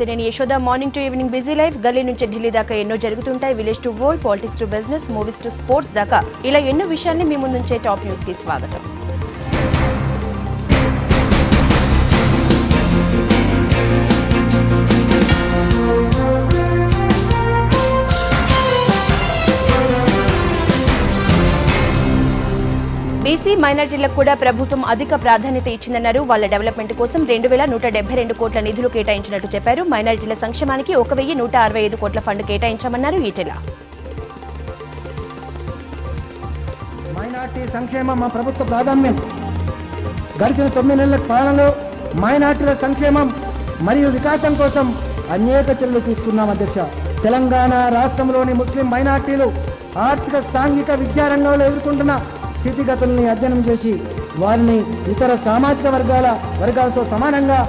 నేను Yashoda. Morning to evening busy life. గల్లీ నుంచి ఢిల్లీ దాకా ఎన్నో జరుగుతుంటాయి. Village to world, politics to business, movies to sports దాకా ఇలా ఎన్నో విషయాల్ని మీ ముందుంచే టాప్ న్యూస్ కి స్వాగతం. బీసీ మైనారిటీలకు కూడా ప్రభుత్వం అధిక ప్రాధాన్యత ఇచ్చిందన్నారు. వాళ్ల డెవలప్మెంట్ కోసం 2172 కోట్ల నిధులు కేటాయించినట్టు చెప్పారు. మైనారిటీల సంక్షేమానికి 1165 కోట్ల ఫండ్ కేటాయించామన్నారు ఈటెల. మైనారిటీ సంక్షేమం మా ప్రభుత్వ ప్రాధాన్యం. గడిచిన 9 నెలల పాలనలో మైనారిటీల సంక్షేమం మరియు వికాసం కోసం అనేక చర్యలు తీసుకున్నాం అధ్యక్ష. తెలంగాణ రాష్ట్రంలోని ముస్లిం మైనారిటీలు ఆర్థిక, సాంఘిక, విద్యారంగంలో ఎదుర్కొంటున్న స్థితిగతుల్ని అధ్యయనం చేసి వారిని ఇతర సామాజిక వర్గాలతో సమానంగా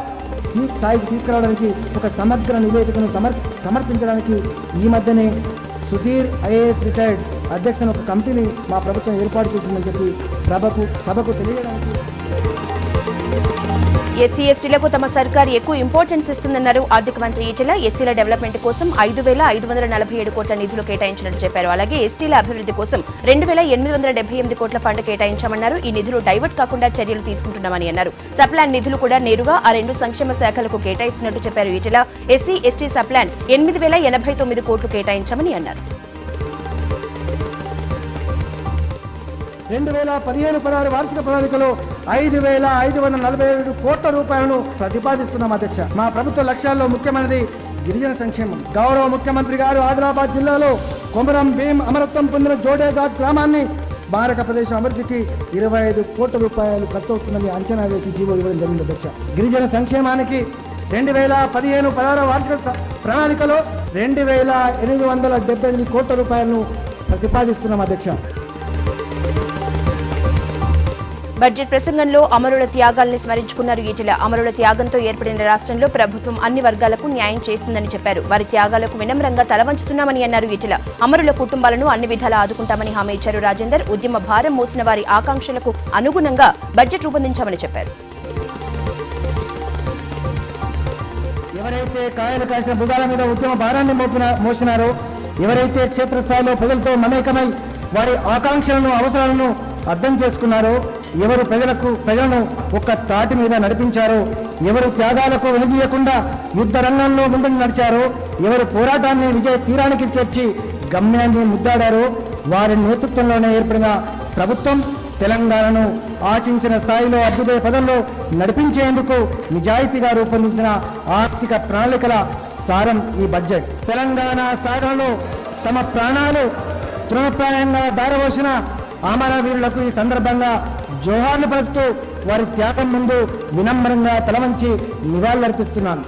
స్థాయికి తీసుకురావడానికి ఒక సమగ్ర నివేదికను సమర్పించడానికి ఈ మధ్యనే సుధీర్ ఐఏఎస్ రిటైర్డ్ అధ్యక్షుని ఒక కమిటీని మా ప్రభుత్వం ఏర్పాటు చేసిందని చెప్పి సభకు తెలియడానికి. ఎస్సీ ఎస్టీలకు తమ సర్కారు ఎక్కువ ఇంపార్టెన్స్ ఇస్తుందన్నారు ఆర్థిక మంత్రి ఈటెల. ఎస్సీల డెవలప్మెంట్ కోసం 5547 కోట్ల నిధులు కేటాయించినట్టు చెప్పారు. అలాగే ఎస్టీల అభివృద్ధి కోసం 2878 కోట్ల ఫండ్ కేటాయించామన్నారు. ఈ నిధులు డైవర్ట్ కాకుండా చర్యలు తీసుకుంటున్నామని అన్నారు. సప్లాన్ నిధులు కూడా నేరుగా ఆ 2 సంక్షేమ శాఖలకు కేటాయిస్తున్నట్టు చెప్పారు ఈటెల. ఎస్సీ ఎస్టీ సప్లాన్ 8089 కోట్లు కేటాయించామని అన్నారు. 2015-16 వార్షిక ప్రణాళికలో 5547 కోట్ల రూపాయలను ప్రతిపాదిస్తున్నాం అధ్యక్ష. మా ప్రభుత్వ లక్ష్యాల్లో ముఖ్యమైనది గిరిజన సంక్షేమం. గౌరవ ముఖ్యమంత్రి గారు ఆదిలాబాద్ జిల్లాలో కొమరం భీం అమరత్వం పొందిన జోడేఘాట్ గ్రామాన్ని స్మారక ప్రదేశం అభివృద్ధికి 25 కోట్ల రూపాయలు ఖర్చు అవుతుందని అంచనా వేసి జీవో ఇవ్వడం జరిగింది అధ్యక్ష. గిరిజన సంక్షేమానికి 2015-16 వార్షిక ప్రణాళికలో 2878 కోట్ల రూపాయలను ప్రతిపాదిస్తున్నాం అధ్యక్ష. బడ్జెట్ ప్రసంగంలో అమరుల త్యాగాల్ని స్మరించుకున్నారు ఈటెల. అమరుల త్యాగంతో ఏర్పడిన రాష్ట్రంలో ప్రభుత్వం అన్ని వర్గాలకు న్యాయం చేస్తుందని చెప్పారు. వారి త్యాగాలకు వినమ్రంగా తలవంచుతున్నామని అన్నారు ఈటెల. అమరుల కుటుంబాలను అన్ని విధాలా ఆదుకుంటామని హామీ ఇచ్చారు రాజేందర్. ఉద్యమ భారం మోసిన వారి ఆకాంక్షలకు అనుగుణంగా బడ్జెట్ రూపొందించామని చెప్పారు. ఎవరైతే కాయలు కాసిన భుజాల మీద ఉద్యమ భారాన్ని మోసినారో, ఎవరైతే క్షేత్రస్థాయిలో ప్రజలతో మమేకమై వారి ఆకాంక్షలను, అవసరాలను అర్థం చేసుకున్నారో, ఎవరు ప్రజలను ఒక్క తాటి మీద నడిపించారో, ఎవరు త్యాగాలకు వెనుదీయకుండా యుద్ధ రంగంలో ముందుకు నడిచారో, ఎవరు పోరాటాన్ని విజయ తీరానికి చేర్చి గమ్యాన్ని ముద్దాడారో, వారి నేతృత్వంలోనే ఏర్పడిన ప్రభుత్వం తెలంగాణను ఆశించిన స్థాయిలో అభ్యుదయ పదంలో నడిపించేందుకు నిజాయితీగా రూపొందించిన ఆర్థిక ప్రణాళికల సారం ఈ బడ్జెట్. తెలంగాణ సాధనలో తమ ప్రాణాలు తృణప్రాయంగా దారవోసిన అమరవీరులకు ఈ సందర్భంగా జోహార్లు పలుకుతూ వారి త్యాగం ముందు వినమ్రంగా తలవంచి నివాళులర్పిస్తున్నాను.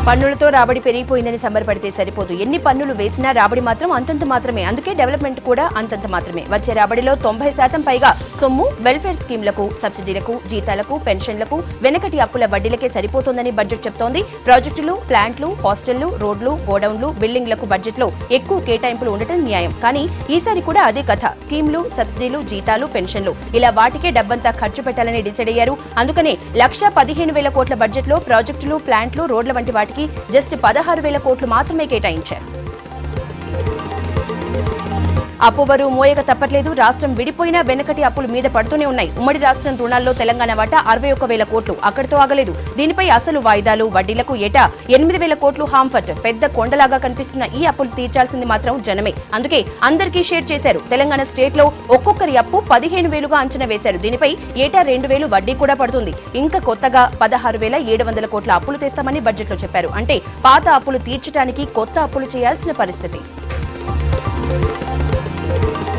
పన్నులతో రాబడి పెరిగిపోయిందని సంబరపడితే సరిపోదు. ఎన్ని పన్నులు వేసినా రాబడి మాత్రం అంతంత మాత్రమే. అందుకే డెవలప్మెంట్ కూడా అంతంత మాత్రమే. వచ్చే రాబడిలో 90% పైగా సొమ్ము వెల్ఫేర్ స్కీమ్లకు, సబ్సిడీలకు, జీతాలకు, పెన్షన్లకు, వెనకటి అప్పుల వడ్డీలకే సరిపోతోందని బడ్జెట్ చెప్తోంది. ప్రాజెక్టులు, ప్లాంట్లు, హాస్టళ్లు, రోడ్లు, గోడౌన్లు, బిల్డింగ్లకు బడ్జెట్లో ఎక్కువ కేటాయింపులు ఉండటం న్యాయం. కానీ ఈసారి కూడా అదే కథ. స్కీమ్లు, సబ్సిడీలు, జీతాలు, పెన్షన్లు ఇలా వాటికే డబ్బంతా ఖర్చు పెట్టాలని డిసైడ్ అయ్యారు. అందుకనే 1,15,000 కోట్ల బడ్జెట్లో ప్రాజెక్టులు, ప్లాంట్లు, రోడ్ల వంటి వాటికి జస్ట్ 16,000 కోట్లు మాత్రమే కేటాయించారు. అప్పు బరువు మోయక తప్పట్లేదు. రాష్ట్రం విడిపోయినా వెనకటి అప్పులు మీద పడుతూనే ఉన్నాయి. ఉమ్మడి రాష్ట్రం రుణాల్లో తెలంగాణ వాటా 61,000 కోట్లు. అక్కడితో ఆగలేదు. దీనిపై అసలు వాయిదాలు, వడ్డీలకు ఏటా 8,000 కోట్లు హాంఫర్ట్. పెద్ద కొండలాగా కనిపిస్తున్న ఈ అప్పులు తీర్చాల్సింది మాత్రం జనమే. అందుకే అందరికీ షేర్ చేశారు. తెలంగాణ స్టేట్ లో ఒక్కొక్కరి అప్పు 15,000గా అంచనా వేశారు. దీనిపై ఏటా 2,000 వడ్డీ కూడా పడుతుంది. ఇంకా కొత్తగా 16,700 కోట్ల అప్పులు తెస్తామని బడ్జెట్లో చెప్పారు. అంటే పాత అప్పులు తీర్చడానికి కొత్త అప్పులు చేయాల్సిన పరిస్థితి.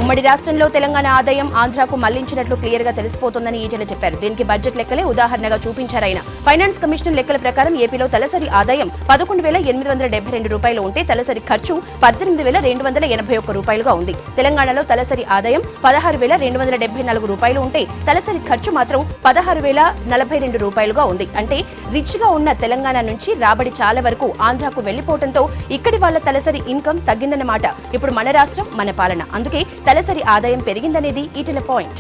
ఉమ్మడి రాష్ట్రంలో తెలంగాణ ఆదాయం ఆంధ్రాకు మళ్లించినట్లు క్లియర్ గా తెలిసిపోతోందని ఈటెల చెప్పారు. దీనికి బడ్జెట్ లెక్కలే ఉదాహరణగా చూపించారు ఆయన. ఫైనాన్స్ కమిషన్ లెక్కల ప్రకారం ఏపీలో తలసరి ఆదాయం 11,872 రూపాయలు ఉంటే తలసరి ఖర్చు 18,281 రూపాయలుగా ఉంది. తెలంగాణలో తలసరి ఆదాయం 16,274 రూపాయలు ఉంటే తలసరి ఖర్చు మాత్రం 16,042 రూపాయలుగా ఉంది. అంటే రిచ్ గా ఉన్న తెలంగాణ నుంచి రాబడి చాలా వరకు ఆంధ్రాకు వెళ్లిపోవడంతో ఇక్కడి వాళ్ల తలసరి ఇన్కమ్ తగ్గిందన్నమాట. ఇప్పుడు మన రాష్ట్రం, మన పాలన. అందుకే తలసరి ఆదాయం పెరిగిందనేది ఈటెల పాయింట్.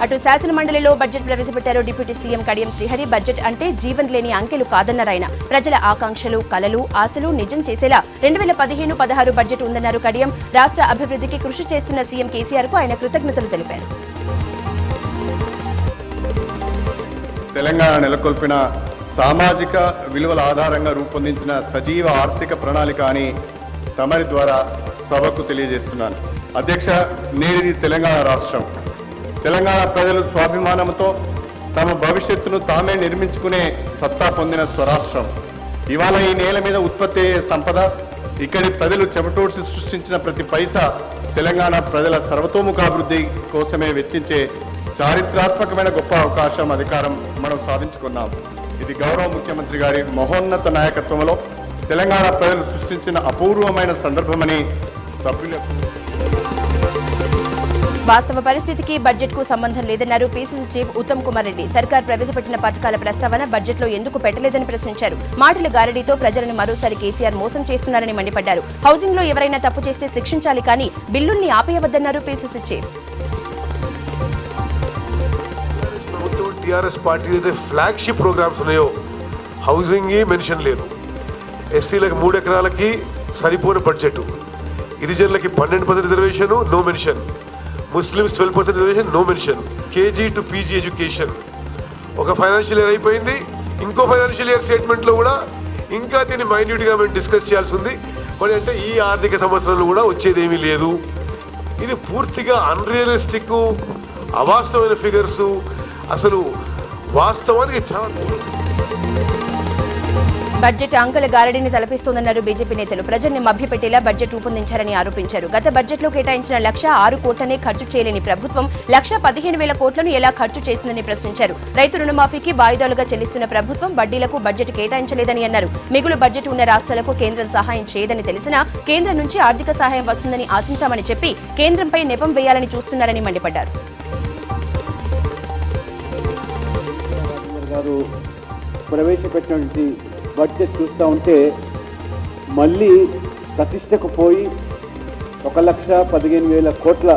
అటు శాసనమండలిలో బడ్జెట్ ప్రవేశపెట్టారు deputy CM Kadiyam Srihari. Budget అంటే జీవన్ లేని అంకెలు కాదన్నారాయన. ప్రజల ఆకాంక్షలు, కలలు, ఆశలు నిజం చేసేలా 2015-16 బడ్జెట్ ఉందన్నారు కడియం. రాష్ట్ర అభివృద్ధికి కృషి చేస్తున్న సీఎం కేసీఆర్ కు ఆయన కృతజ్ఞతలు తెలిపారు. తెలంగాణ నెలకొల్పిన సామాజిక విలువల ఆధారంగా రూపొందించిన సజీవ ఆర్థిక ప్రణాళిక అని తమరి ద్వారా సభకు తెలియజేస్తున్నాను. అధ్యక్ష, నేటిది తెలంగాణ రాష్ట్రం. తెలంగాణ ప్రజలు స్వాభిమానంతో తమ భవిష్యత్తును తామే నిర్మించుకునే సత్తా పొందిన స్వరాష్ట్రం. ఇవాళ ఈ నేల మీద ఉత్పత్తి అయ్యే సంపద, ఇక్కడి ప్రజలు చెమటోడ్చి సృష్టించిన ప్రతి పైసా తెలంగాణ ప్రజల సర్వతోముఖాభివృద్ధి కోసమే వెచ్చించే చారిత్రాత్మకమైన గొప్ప అవకాశం, అధికారం మనం సాధించుకున్నాం. ఇది గౌరవ ముఖ్యమంత్రి గారి మహోన్నత నాయకత్వంలో తెలంగాణ ప్రజలు సృష్టించిన అపూర్వమైన సందర్భమని సభ్యులకు. వాస్తవ పరిస్థితికి బడ్జెట్ కు సంబంధం లేదన్నారు పీసీసీ చీఫ్ ఉత్తమ్ కుమార్ రెడ్డి. సర్కార్ ప్రవేశపెట్టిన పథకాల ప్రస్తావన బడ్జెట్ లో ఎందుకు పెట్టలేదని ప్రశ్నించారు. మాటల గారడీతో ప్రజలను మరోసారి కేసీఆర్ మోసం చేస్తున్నారని మండిపడ్డారు. హౌసింగ్ లో ఎవరైనా తప్పు చేస్తే శిక్షించాలి, కానీ బిల్లుల్ని ఆపేయవద్దన్నారు పీసీసీ చీఫ్. టీఆర్ఎస్ పార్టీ అయితే ఫ్లాగ్షిప్ ప్రోగ్రామ్స్ ఉన్నాయో హౌసింగ్ మెన్షన్ లేదు. ఎస్సీలకు 3 ఎకరాలకి సరిపోని బడ్జెట్, గిరిజనులకి 12% reservation, no mention. Muslims 12% reservation, no mention. KG to PG education. ఒక ఫైనాన్షియల్ ఇయర్ అయిపోయింది, ఇంకో ఫైనాన్షియల్ ఇయర్ స్టేట్మెంట్లో కూడా ఇంకా దీన్ని మైన్యూట్గా మేము డిస్కస్ చేయాల్సి ఉంది. మరి అంటే ఈ ఆర్థిక సంవత్సరంలో కూడా వచ్చేదేమీ లేదు. ఇది పూర్తిగా అన్రియలిస్టిక్, అవాస్తవమైన ఫిగర్స్. అసలు వాస్తవానికి చాలా బడ్జెట్ అంకెల గారడీని తలపిస్తోందన్నారు బీజేపీ నేతలు. ప్రజల్ని మభ్యపెట్టేలా బడ్జెట్ రూపొందించారని ఆరోపించారు. గత బడ్జెట్లో కేటాయించిన 1,06 కోట్లనే ఖర్చు చేయలేని ప్రభుత్వం 1,15,000 కోట్లను ఎలా ఖర్చు చేసిందని ప్రశ్నించారు. రైతు రుణమాఫీకి వాయిదాలుగా చెల్లిస్తున్న ప్రభుత్వం వడ్డీలకు బడ్జెట్ కేటాయించలేదని అన్నారు. మిగులు బడ్జెట్ ఉన్న రాష్ట్రాలకు కేంద్రం సహాయం చేయదని తెలిసినా కేంద్రం నుంచి ఆర్థిక సహాయం వస్తుందని ఆశించామని చెప్పి కేంద్రంపై నెపం వేయాలని చూస్తున్నారని మండిపడ్డారు. ప్రవేశపెట్టినటువంటి బడ్జెట్ చూస్తూ ఉంటే మళ్ళీ ప్రతిష్టకు పోయి 1,15,000 కోట్ల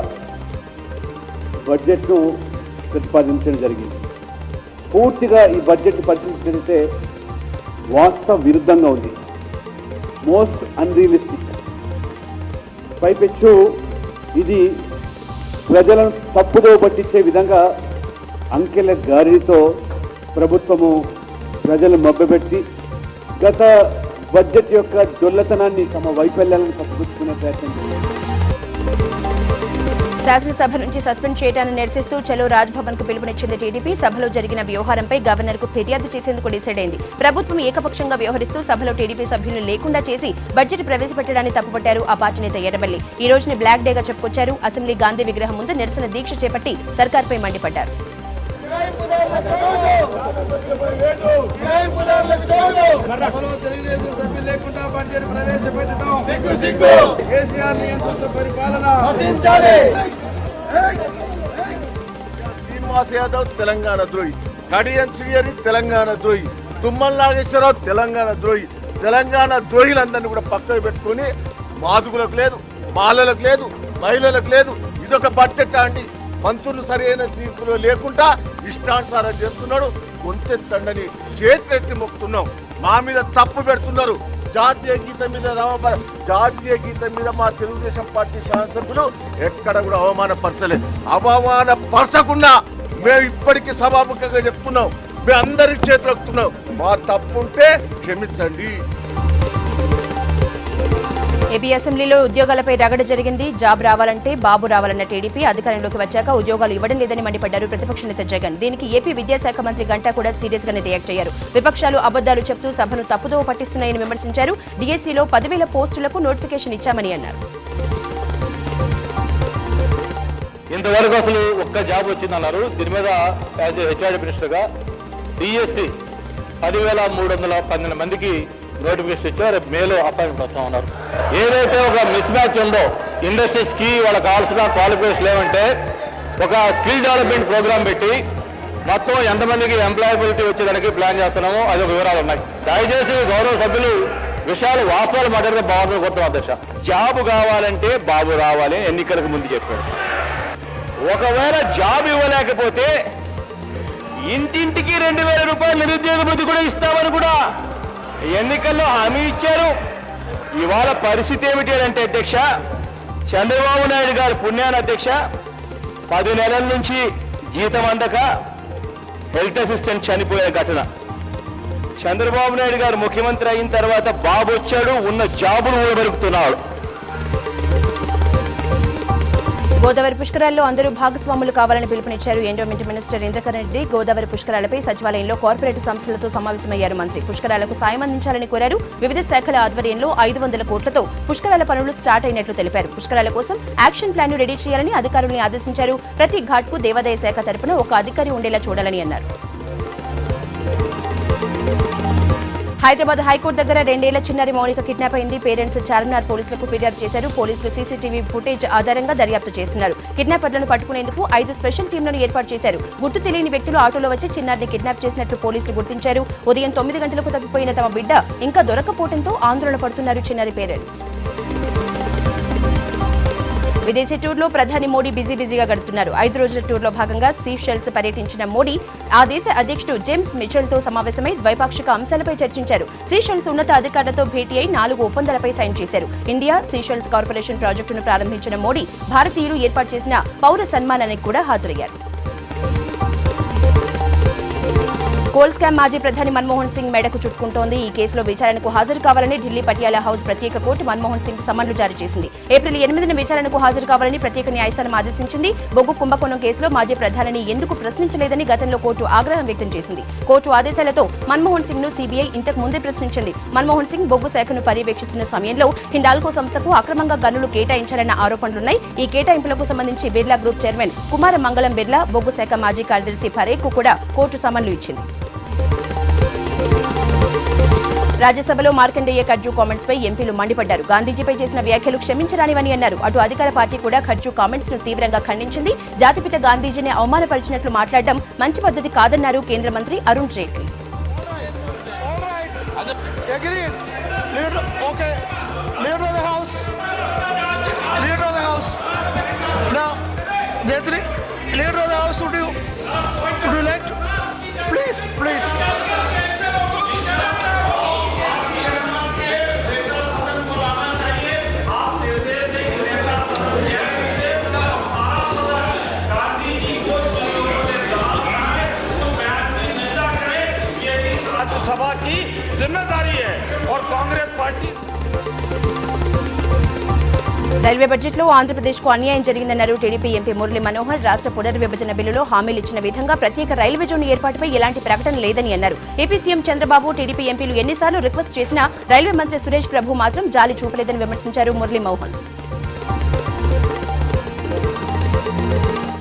బడ్జెట్ను ప్రతిపాదించడం జరిగింది. పూర్తిగా ఈ బడ్జెట్ పరిశీలిస్తే వాస్తవ విరుద్ధంగా ఉంది. Most unrealistic. పైపెచ్చు ఇది ప్రజలను తప్పుదో పట్టించే విధంగా అంకెల గారితో ప్రభుత్వము ప్రజలు మభ్యపెట్టి గత బడ్జెట్ యొక్క దొల్లతనాన్ని తమ వైఫల్యాలను కప్పిపుచ్చుకునే ప్రయత్నం చేశారు. శాసనసభ నుంచి సస్పెండ్ చేయడాన్ని నిరసిస్తూ చలో రాజ్భవన్ కు పిలుపునిచ్చింది టీడీపీ. సభలో జరిగిన వ్యవహారంపై గవర్నర్ కు ఫిర్యాదు చేసేందుకు డిసైడ్ అయింది. ప్రభుత్వం ఏకపక్షంగా వ్యవహరిస్తూ సభలో టీడీపీ సభ్యులను లేకుండా చేసి బడ్జెట్ ప్రవేశపెట్టడాన్ని తప్పుపట్టారు ఆ పార్టీ నేత ఎర్రబెల్లి. ఈ రోజుని బ్లాక్ డేగా చెప్పుకొచ్చారు. అసెంబ్లీ గాంధీ విగ్రహం ముందు నిరసన దీక్ష చేపట్టి సర్కార్పై మండిపడ్డారు. శ్రీనివాస్ యాదవ్ తెలంగాణ ద్రోహి, కడియం శ్రీహరి తెలంగాణ ద్రోహి, తుమ్మల నాగేశ్వరరావు తెలంగాణ ద్రోహి. తెలంగాణ ద్రోహిలందరినీ కూడా పక్కన పెట్టుకుని మాదుగులకు లేదు, మాలలకు లేదు, మహిళలకు లేదు. ఇదొక బడ్జెట్ అండి. మంత్రులు సరైన తీర్పులో లేకుండా ఇష్టానుసారం చేస్తున్నాడు. గొంతెత్తండని చేతులెత్తి మొక్కుతున్నాం. మా మీద తప్పు పెడుతున్నారు. జాతీయ గీతం మీద మా తెలుగుదేశం పార్టీ శాసనసభ్యులు ఎక్కడ కూడా అవమానపరచలేదు. అవమానపరచకుండా మేము ఇప్పటికీ సభాముఖంగా చెప్తున్నాం. మేము అందరికి చేతులు ఎక్కుతున్నాం. మా తప్పుంటే క్షమించండి. ఏపీ అసెంబ్లీలో ఉద్యోగాలపై రగడ జరిగింది. జాబ్ రావాలంటే బాబు రావాలన్న టీడీపీ అధికారంలోకి వచ్చాక ఉద్యోగాలు ఇవ్వడం లేదని మండిపడ్డారు ప్రతిపక్ష నేత జగన్. దీనికి ఏపీ విద్యాశాఖ మంత్రి గంటా కూడా సీరియస్ గానే రియాక్ట్ అయ్యారు. విపక్షాలు అబద్దాలు చెప్తూ సభను తప్పుదోవ పట్టిస్తున్నాయని విమర్శించారు. డిఎస్సీలో 10,000 పోస్టులకు నోటిఫికేషన్ ఇచ్చామని అన్నారు. ఇంతవరకు అసలు ఒక్క జాబ్ వచ్చిందన్నారు. దీని మీద యాజ్ హెచ్ఆర్డీ మినిస్టర్గా డిఎస్సీ 10,312 మందికి నోటిఫికేషన్ ఇచ్చారు. రేపు మేలో అపాయింట్మెంట్ వస్తా ఉన్నారు. ఏదైతే ఒక మిస్ మ్యాచ్ ఉందో ఇండస్ట్రీస్కి వాళ్ళకి కావాల్సిన క్వాలిఫికేషన్ ఏమంటే ఒక స్కిల్ డెవలప్మెంట్ ప్రోగ్రామ్ పెట్టి మొత్తం ఎంతమందికి ఎంప్లాయబిలిటీ వచ్చేదానికి ప్లాన్ చేస్తున్నామో అది ఒక వివరాలు ఉన్నాయి. దయచేసి గౌరవ సభ్యులు విషయాలు వాస్తవాలు మాట్లాడితే బాగుంటుంది. కొత్త అధ్యక్ష, జాబ్ కావాలంటే బాబు రావాలి అని ఎన్నికలకు ముందు చెప్పాడు. ఒకవేళ జాబ్ ఇవ్వలేకపోతే ఇంటింటికి 2,000 రూపాయలు నిరుద్యోగ భృతి కూడా ఇస్తామని కూడా ఎన్నికల్లో హామీ ఇచ్చారు. ఇవాళ పరిస్థితి ఏమిటి అంటే అధ్యక్ష, చంద్రబాబు నాయుడు గారు పుణ్యాన అధ్యక్ష 10 నెలల నుంచి జీతం అందక హెల్త్ అసిస్టెంట్ చనిపోయే ఘటన. చంద్రబాబు నాయుడు గారు ముఖ్యమంత్రి అయిన తర్వాత బాబు వచ్చాడు, ఉన్న జాబులు ఊడబెరుకుతున్నాడు. గోదావరి పుష్కరాల్లో అందరూ భాగస్వాములు కావాలని పిలుపునిచ్చారు ఎండోమెంట్ మినిస్టర్ ఇంద్రకరణ్ రెడ్డి. గోదావరి పుష్కరాలపై సచివాలయంలో కార్పొరేట్ సంస్థలతో సమావేశమయ్యారు మంత్రి. పుష్కరాలకు సాయం అందించాలని కోరారు. వివిధ శాఖల ఆధ్వర్యంలో 500 కోట్లతో పుష్కరాల పనులు స్టార్ట్ అయినట్లు తెలిపారు. పుష్కరాల కోసం యాక్షన్ ప్లాన్ రెడీ చేయాలని అధికారులను ఆదేశించారు. ప్రతి ఘాట్కు దేవాదాయ శాఖ తరపున ఒక అధికారి ఉండేలా చూడాలని అన్నారు. హైదరాబాద్ హైకోర్టు దగ్గర 2 ఏళ్ల చిన్నారి మౌనిక కిడ్నాప్ అయింది. పేరెంట్స్ చార్మినార్ పోలీసులకు ఫిర్యాదు చేశారు. పోలీసులు సీసీటీవీ ఫుటేజ్ ఆధారంగా దర్యాప్తు చేస్తున్నారు. కిడ్నాపర్లను పట్టుకునేందుకు 5 స్పెషల్ టీంలను ఏర్పాటు చేశారు. గుర్తు తెలియని వ్యక్తులు ఆటోలో వచ్చి చిన్నారిని కిడ్నాప్ చేసినట్లు పోలీసులు గుర్తించారు. ఉదయం 9 గంటలకు తప్పిపోయిన తమ బిడ్డ ఇంకా దొరకపోవడంతో ఆందోళన పడుతున్నారు చిన్నారి పేరెంట్స్. విదేశీ టూర్లో ప్రధాని మోడీ బిజీగా గడుపుతున్నారు. 5 రోజుల టూర్లో భాగంగా సీషెల్స్ పర్యటించిన మోడీ ఆ దేశ అధ్యక్షుడు జేమ్స్ మిచెల్తో సమావేశమై ద్వైపాక్షిక అంశాలపై చర్చించారు. సీషెల్స్ ఉన్నత అధికారులతో భేటీ అయి 4 ఒప్పందాలపై సైన్ చేశారు. ఇండియా సీషెల్స్ కార్పొరేషన్ ప్రాజెక్టును ప్రారంభించిన మోడీ భారతీయులు ఏర్పాటు చేసిన పౌర సన్మానానికి కూడా హాజరయ్యారు. కోల్ స్కామ్ మాజీ ప్రధాని మన్మోహన్ సింగ్ మెడకు చుట్టుకుంటోంది. ఈ కేసులో విచారణకు హాజరు కావాలని ఢిల్లీ పటియాలా హౌస్ ప్రత్యేక కోర్టు మన్మోహన్ సింగ్ సమన్లు జారీ చేసింది. ఏప్రిల్ 8న విచారణకు హాజరు కావాలని ప్రత్యేక న్యాయస్థానం ఆదేశించింది. బొగ్గు కుంభకోణం కేసులో మాజీ ప్రధానిని ఎందుకు ప్రశ్నించలేదని గతంలో కోర్టు ఆగ్రహం వ్యక్తం చేసింది. కోర్టు ఆదేశాలతో మన్మోహన్ సింగ్ ను సీబీఐ ఇంతకు ముందే ప్రశ్నించింది. మన్మోహన్ సింగ్ బొగ్గు శాఖను పర్యవేక్షిస్తున్న సమయంలో హిండాల్కో సంస్థకు అక్రమంగా గనులు కేటాయించారన్న ఆరోపణలున్నాయి. ఈ కేటాయింపులకు సంబంధించి బిర్లా గ్రూప్ చైర్మన్ కుమార మంగళం బిర్లా, బొగ్గు శాఖ మాజీ కార్యదర్శి పరేఖ్ కు కూడా కోర్టు సమన్లు ఇచ్చింది. రాజ్యసభలో మార్కండేయ ఖర్జూ కామెంట్స్ పై ఎంపీలు మండిపడ్డారు. గాంధీజీపై చేసిన వ్యాఖ్యలు క్షమించరానివని అన్నారు. అటు అధికార పార్టీ కూడా ఖర్జూ కామెంట్స్ ను తీవ్రంగా ఖండించింది. జాతిపిత గాంధీజీని అవమానపరిచినట్లు మాట్లాడడం మంచి పద్ధతి కాదన్నారు కేంద్ర మంత్రి అరుణ్ జైట్లీ. सभा की जिम्मेदारी है और कांग्रेस पार्टी రైల్వే బడ్జెట్లో ఆంధ్రప్రదేశ్కు అన్యాయం జరిగిందన్నారు టీడీపీ ఎంపీ మురళీ మనోహర్. రాష్ట్ర పునర్విభజన బిల్లులో హామీలు ఇచ్చిన విధంగా ప్రత్యేక రైల్వే జోన్ ఏర్పాటుపై ఎలాంటి ప్రకటన లేదని అన్నారు. ఏపీ సీఎం చంద్రబాబు, టీడీపీ ఎంపీలు ఎన్నిసార్లు రిక్వెస్ట్ చేసినా రైల్వే మంత్రి సురేష్ ప్రభు మాత్రం జాలి చూపలేదని విమర్శించారు మురళీ మోహన్.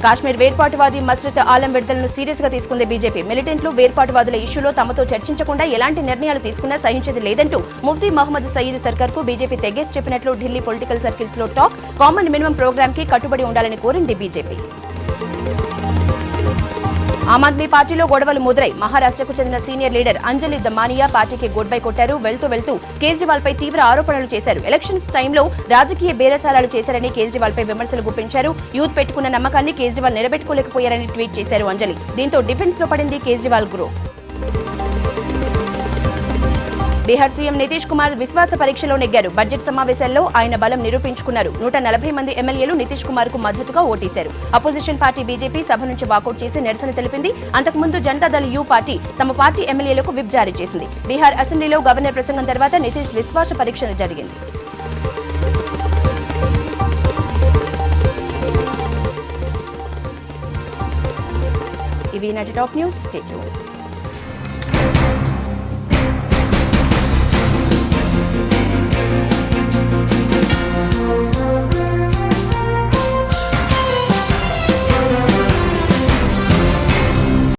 కాశ్మీర్ వేర్పాటువాది మస్రత్ ఆలం విడుదలను సీరియస్ గా తీసుకుంది బీజేపీ. మిలిటెంట్లు వేర్పాటువాదుల ఇష్యూలో తమతో చర్చించకుండా ఎలాంటి నిర్ణయాలు తీసుకున్నా సహించేది లేదంటూ ముఫ్తీ మహమ్మద్ సయీద్ సర్కార్ కు బీజేపీ తెగేసి చెప్పినట్లు ఢిల్లీ పొలిటికల్ సర్కిల్స్ లో టాక్. కామన్ మినిమం ప్రోగ్రామ్ కి కట్టుబడి ఉండాలని కోరింది బీజేపీ. ఆమ్ ఆద్మీ పార్టీలో గొడవలు ముదిరాయి. మహారాష్ట్రకు చెందిన సీనియర్ లీడర్ అంజలి దమానియా పార్టీకి గుడ్ బై కొట్టారు. వెళ్తూ కేజ్రీవాల్ పై తీవ్ర ఆరోపణలు చేశారు. ఎలక్షన్స్ టైంలో రాజకీయ బేరసారాలు చేశారని కేజ్రీవాల్ పై విమర్శలు గుప్పించారు. యూత్ పెట్టుకున్న నమ్మకాన్ని కేజ్రీవాల్ నిలబెట్టుకోలేకపోయారని ట్వీట్ చేశారు అంజలి. దీంతో డిఫెన్స్ లో పడింది కేజ్రీవాల్ గ్రూప్. బీహార్ సీఎం నితీష్ కుమార్ విశ్వాస పరీక్షలో నెగ్గారు. బడ్జెట్ సమావేశాల్లో ఆయన బలం నిరూపించుకున్నారు. 140 మంది ఎమ్మెల్యేలు నితీష్ కుమార్ కు మద్దతుగా ఓటేశారు. అపోజిషన్ పార్టీ బీజేపీ సభ నుంచి వాకౌట్ చేసి నిరసన తెలిపింది. అంతకుముందు జనతాదళ్ యూ పార్టీ తమ పార్టీ ఎమ్మెల్యేలకు విప్ జారీ చేసింది. బీహార్ అసెంబ్లీలో గవర్నర్ ప్రసంగం తర్వాత నితీష్ విశ్వాస పరీక్ష జరిగింది. ఇవి నాటి టాప్ న్యూస్. Stay tuned.